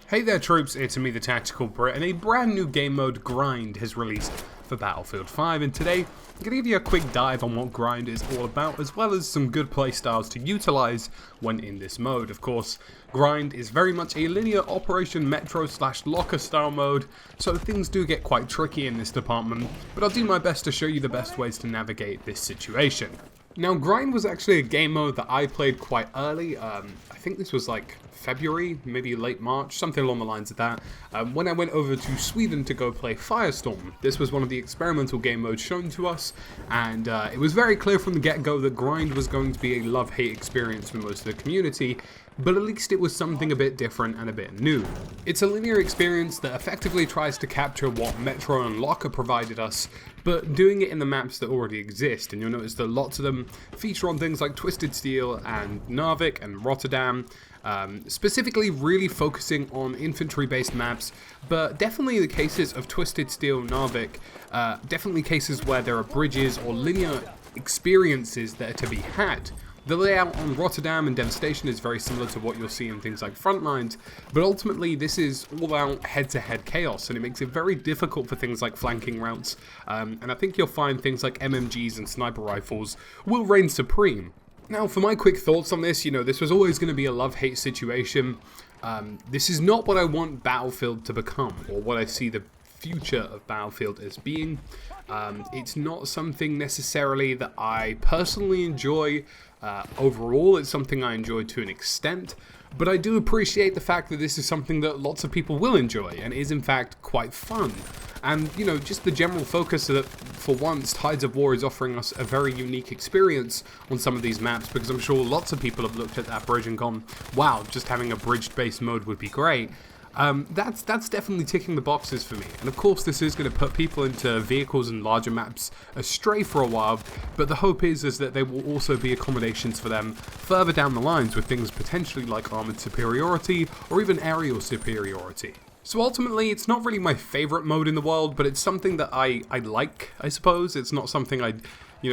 Hey there troops, it's me TheTacticalBrit, and a brand new game mode, Grind, has released for Battlefield 5, and today I'm going to give you a quick dive on what Grind is all about, as well as some good playstyles to utilise when in this mode. Of course, Grind is very much a linear Operation Metro / Locker style mode, so things do get quite tricky in this department, but I'll do my best to show you the best ways to navigate this situation. Now, Grind was actually a game mode that I played quite early. I think this was like February, maybe late March, something along the lines of that, when I went over to Sweden to go play Firestorm. This was one of the experimental game modes shown to us, and it was very clear from the get-go that Grind was going to be a love-hate experience for most of the community, but at least it was something a bit different and a bit new. It's a linear experience that effectively tries to capture what Metro and Locker provided us, but doing it in the maps that already exist, and you'll notice that lots of them feature on things like Twisted Steel and Narvik and Rotterdam, specifically really focusing on infantry-based maps, but definitely the cases of Twisted Steel, Narvik, definitely cases where there are bridges or linear experiences that are to be had. The layout on Rotterdam and Devastation is very similar to what you'll see in things like Frontlines, but ultimately this is all-out head-to-head chaos, and it makes it very difficult for things like flanking routes, and I think you'll find things like MMGs and sniper rifles will reign supreme. Now, for my quick thoughts on this, this was always going to be a love-hate situation. This is not what I want Battlefield to become, or what I see the future of Battlefield as being. It's not something necessarily that I personally enjoy. Overall, it's something I enjoy to an extent, but I do appreciate the fact that this is something that lots of people will enjoy, and is in fact quite fun. And, just the general focus that, for once, Tides of War is offering us a very unique experience on some of these maps, because I'm sure lots of people have looked at that bridge and gone, wow, just having a bridge-based mode would be great. That's definitely ticking the boxes for me, and of course this is going to put people into vehicles and larger maps astray for a while, but the hope is that there will also be accommodations for them further down the lines with things potentially like armored superiority or even aerial superiority. So ultimately, it's not really my favourite mode in the world, but it's something that I like, I suppose. It's not something I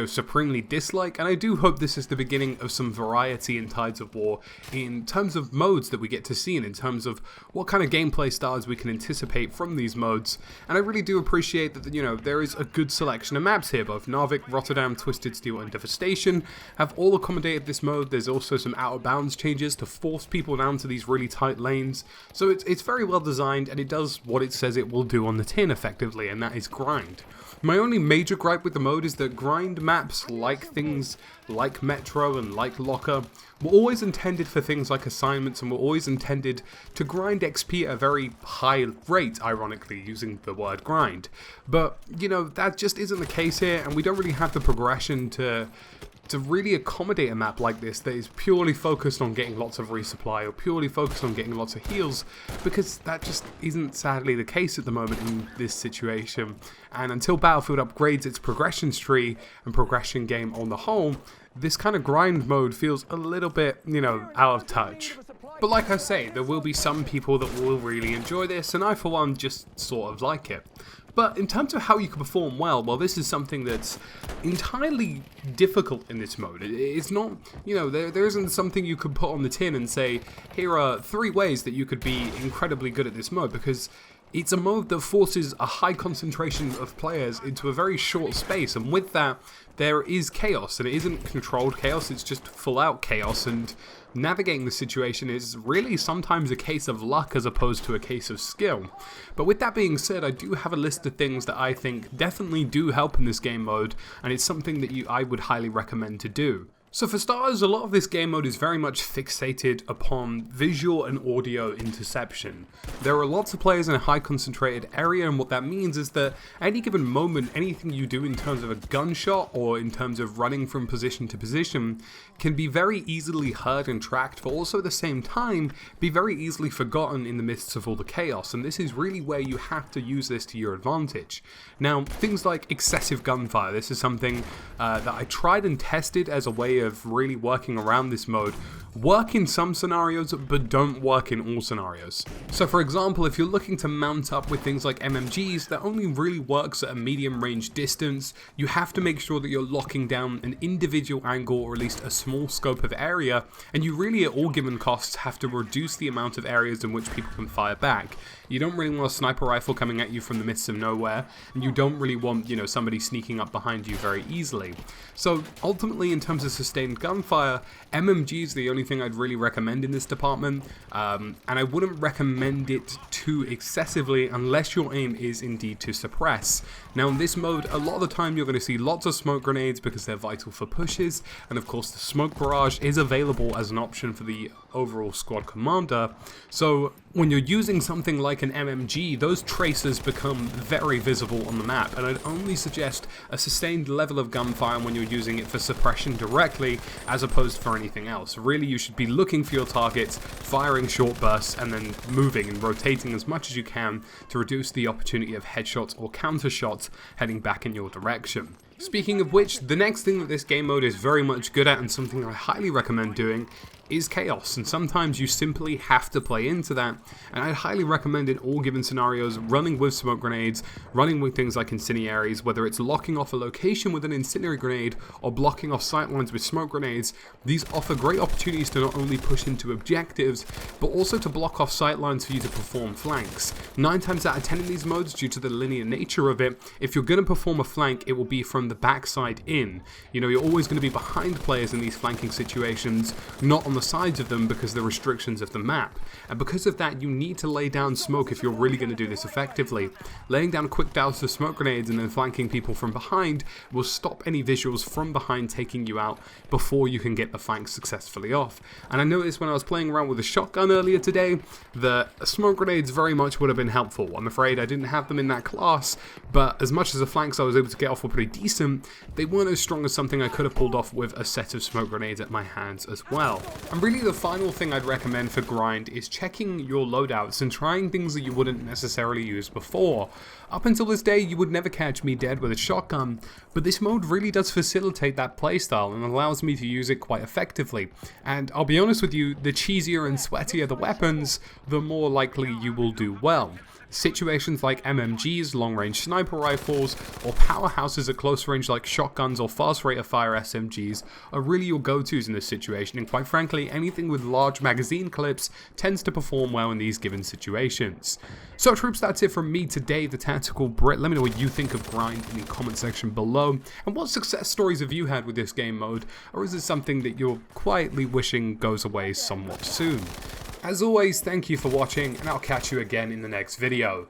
supremely dislike, and I do hope this is the beginning of some variety in Tides of War in terms of modes that we get to see and in terms of what kind of gameplay styles we can anticipate from these modes. And I really do appreciate that, there is a good selection of maps here. Both Narvik, Rotterdam, Twisted Steel and Devastation have all accommodated this mode. There's also some out of bounds changes to force people down to these really tight lanes. So it's very well designed, and it does what it says it will do on the tin effectively, and that is grind. My only major gripe with the mode is that grind maps, like things like Metro and like Locker, were always intended for things like assignments, and were always intended to grind XP at a very high rate, ironically, using the word grind. But, that just isn't the case here, and we don't really have the progression to really accommodate a map like this that is purely focused on getting lots of resupply or purely focused on getting lots of heals, because that just isn't sadly the case at the moment in this situation. And until Battlefield upgrades its progression tree and progression game on the whole, this kind of grind mode feels a little bit, out of touch. But like I say, there will be some people that will really enjoy this, and I for one just sort of like it. But in terms of how you can perform well, this is something that's entirely difficult in this mode. It's not, there isn't something you could put on the tin and say, here are 3 ways that you could be incredibly good at this mode, because it's a mode that forces a high concentration of players into a very short space, and with that, there is chaos, and it isn't controlled chaos, it's just full-out chaos, and navigating the situation is really sometimes a case of luck as opposed to a case of skill. But with that being said, I do have a list of things that I think definitely do help in this game mode, and it's something that I would highly recommend to do. So for starters, a lot of this game mode is very much fixated upon visual and audio interception. There are lots of players in a high concentrated area, and what that means is that at any given moment, anything you do in terms of a gunshot or in terms of running from position to position can be very easily heard and tracked, but also at the same time be very easily forgotten in the midst of all the chaos, and this is really where you have to use this to your advantage. Now, things like excessive gunfire, this is something that I tried and tested as a way of really working around this mode work in some scenarios, but don't work in all scenarios. So for example, if you're looking to mount up with things like MMGs, that only really works at a medium range distance. You have to make sure that you're locking down an individual angle, or at least a small scope of area, and you really at all given costs have to reduce the amount of areas in which people can fire back. You don't really want a sniper rifle coming at you from the midst of nowhere, and you don't really want, you know, somebody sneaking up behind you very easily. So ultimately, in terms of sustained gunfire, MMG is the only thing I'd really recommend in this department, and I wouldn't recommend it too excessively unless your aim is indeed to suppress. Now in this mode, a lot of the time you're going to see lots of smoke grenades because they're vital for pushes, and of course the smoke barrage is available as an option for the overall squad commander. So when you're using something like an MMG, those tracers become very visible on the map, and I'd only suggest a sustained level of gunfire when you're using it for suppression directly as opposed for anything else. Really, you should be looking for your targets, firing short bursts, and then moving and rotating as much as you can to reduce the opportunity of headshots or counter shots heading back in your direction. Speaking of which, the next thing that this game mode is very much good at, and something I highly recommend doing, is chaos, and sometimes you simply have to play into that, and I'd highly recommend in all given scenarios running with smoke grenades, running with things like incendiaries, whether it's locking off a location with an incendiary grenade or blocking off sightlines with smoke grenades. These offer great opportunities to not only push into objectives, but also to block off sightlines for you to perform flanks. 9 times out of 10 in these modes, due to the linear nature of it, if you're going to perform a flank, it will be from the backside in. You know, you're always going to be behind players in these flanking situations, not on the sides of them because of the restrictions of the map. And because of that, you need to lay down smoke if you're really going to do this effectively. Laying down quick douse of smoke grenades and then flanking people from behind will stop any visuals from behind taking you out before you can get the flank successfully off. And I noticed when I was playing around with a shotgun earlier today that smoke grenades very much would have been helpful. I'm afraid I didn't have them in that class, but as much as the flanks I was able to get off were pretty decent, they weren't as strong as something I could have pulled off with a set of smoke grenades at my hands as well. And really the final thing I'd recommend for grind is checking your loadouts and trying things that you wouldn't necessarily use before. Up until this day, you would never catch me dead with a shotgun, but this mode really does facilitate that playstyle and allows me to use it quite effectively. And I'll be honest with you, the cheesier and sweatier the weapons, the more likely you will do well. Situations like MMGs, long-range sniper rifles, or powerhouses at close range like shotguns or fast rate of fire SMGs are really your go-tos in this situation, and quite frankly, anything with large magazine clips tends to perform well in these given situations. So troops, that's it from me today, the Tactical Brit. Let me know what you think of grind in the comment section below, and what success stories have you had with this game mode, or is it something that you're quietly wishing goes away somewhat soon? As always, thank you for watching, and I'll catch you again in the next video.